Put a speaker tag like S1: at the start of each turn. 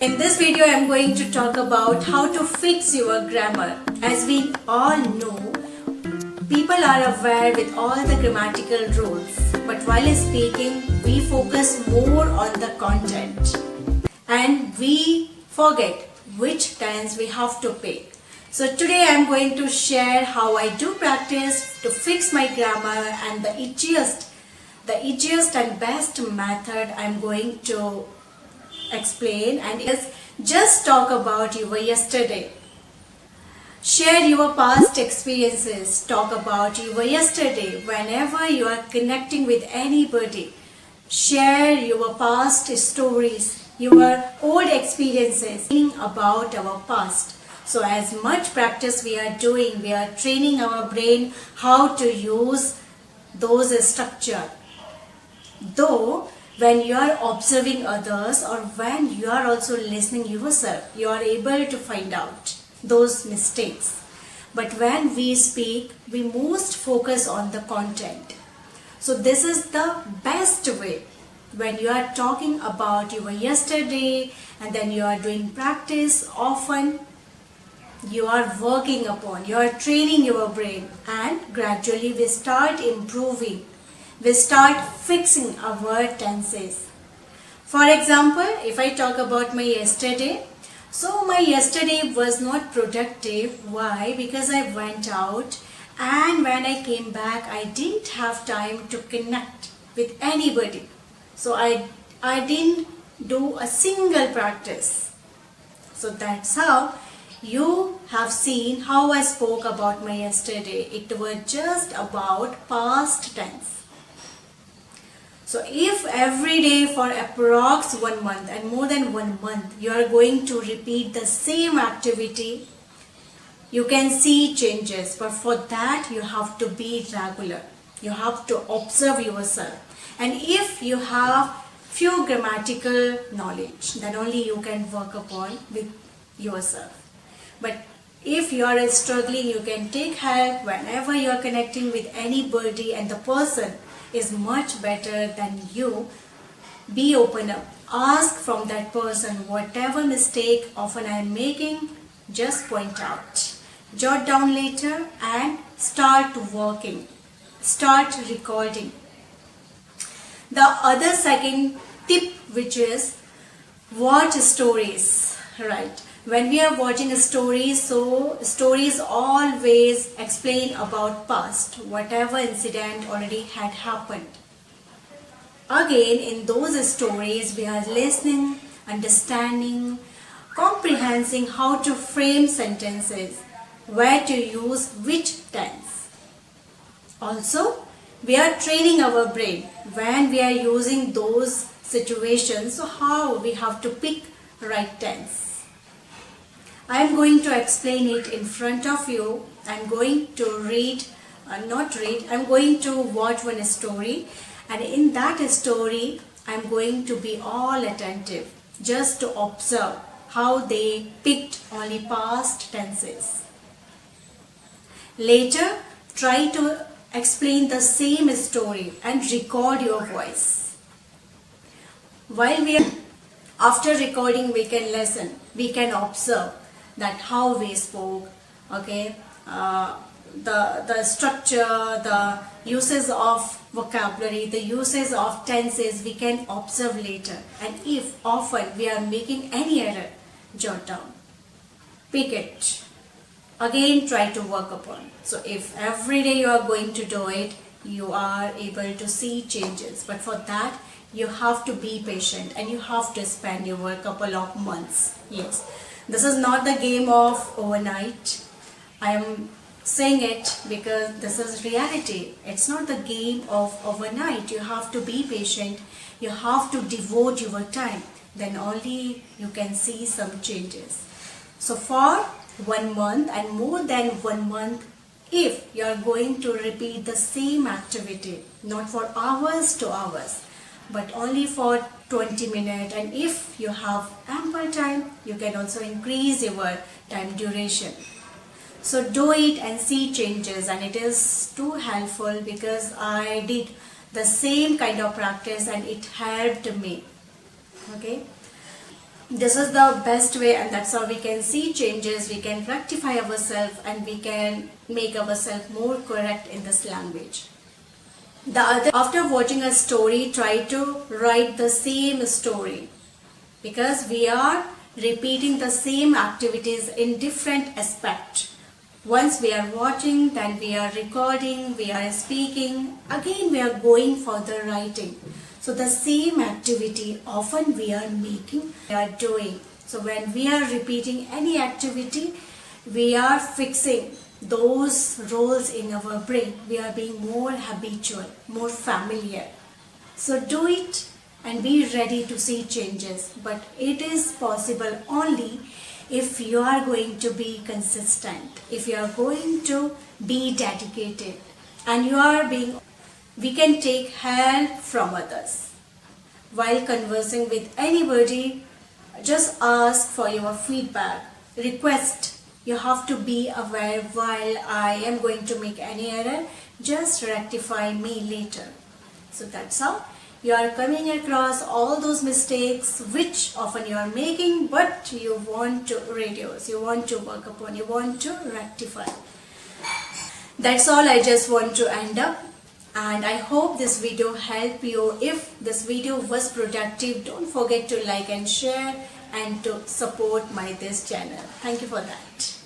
S1: In this video, I am going to talk about how to fix your grammar. As we all know, people are aware with all the grammatical rules, but while speaking, we focus more on the content and we forget which tense we have to pick. So today I am going to share how I do practice to fix my grammar, and the easiest and best method I am going to explain, and is just talk about your yesterday. Share your past experiences, talk about your yesterday whenever you are connecting with anybody. Share your past stories, your old experiences about our past. So as much practice we are doing, we are training our brain how to use those structure. Though when you are observing others or when you are also listening yourself, you are able to find out those mistakes. But when we speak, we most focus on the content. So this is the best way. When you are talking about your yesterday and then you are doing practice, often you are working upon, you are training your brain, and gradually we start improving. We start fixing our tenses. For example, if I talk about my yesterday, so my yesterday was not productive. Why? Because I went out and when I came back, I didn't have time to connect with anybody. So I didn't do a single practice. So that's how you have seen how I spoke about my yesterday. It was just about past tense. So if every day for approx 1 month and more than 1 month you are going to repeat the same activity, you can see changes. But for that you have to be regular. You have to observe yourself. And if you have few grammatical knowledge, then only you can work upon with yourself. But if you are struggling, you can take help whenever you are connecting with anybody and the person is much better than you. Be open up. Ask from that person whatever mistake often I am making, just point out. Jot down later and start working. Start recording. The other second tip, which is watch stories, right? When we are watching a story, so stories always explain about past, whatever incident already had happened. Again, in those stories, we are listening, understanding, comprehending how to frame sentences, where to use which tense. Also, we are training our brain when we are using those situations, so how we have to pick right tense. I am going to explain it in front of you. I am going to I am going to watch one story, and in that story I am going to be all attentive just to observe how they picked only past tenses. Later, try to explain the same story and record your voice. While after recording, we can listen, we can observe that how we spoke, okay, the structure, the uses of vocabulary, the uses of tenses, we can observe later. And if often we are making any error, jot down, pick it, again try to work upon. So if every day you are going to do it, you are able to see changes. But for that, you have to be patient and you have to spend your couple of months. Yes. This is not the game of overnight. I am saying it because this is reality. It's not the game of overnight. You have to be patient. You have to devote your time. Then only you can see some changes. So for 1 month and more than 1 month, if you are going to repeat the same activity, not for hours to hours, but only for 20 minutes, and if you have ample time, you can also increase your time duration. So do it and see changes, and it is too helpful because I did the same kind of practice and it helped me. Okay. This is the best way, and that's how we can see changes, we can rectify ourselves, and we can make ourselves more correct in this language. The other, after watching a story, try to write the same story, because we are repeating the same activities in different aspects. Once we are watching, then we are recording, we are speaking, again we are going for the writing. So the same activity often we are making, we are doing. So when we are repeating any activity, we are fixing those roles in our brain. We are being more habitual, more familiar. So do it and be ready to see changes. But it is possible only if you are going to be consistent, if you are going to be dedicated, and you are being, we can take help from others. While conversing with anybody, just ask for your feedback, request. You have to be aware, while I am going to make any error, just rectify me later. So that's how you are coming across all those mistakes which often you are making, but you want to reduce, you want to work upon, you want to rectify. That's all I just want to end up. And I hope this video helped you. If this video was productive, don't forget to like and share and to support this channel. Thank you for that.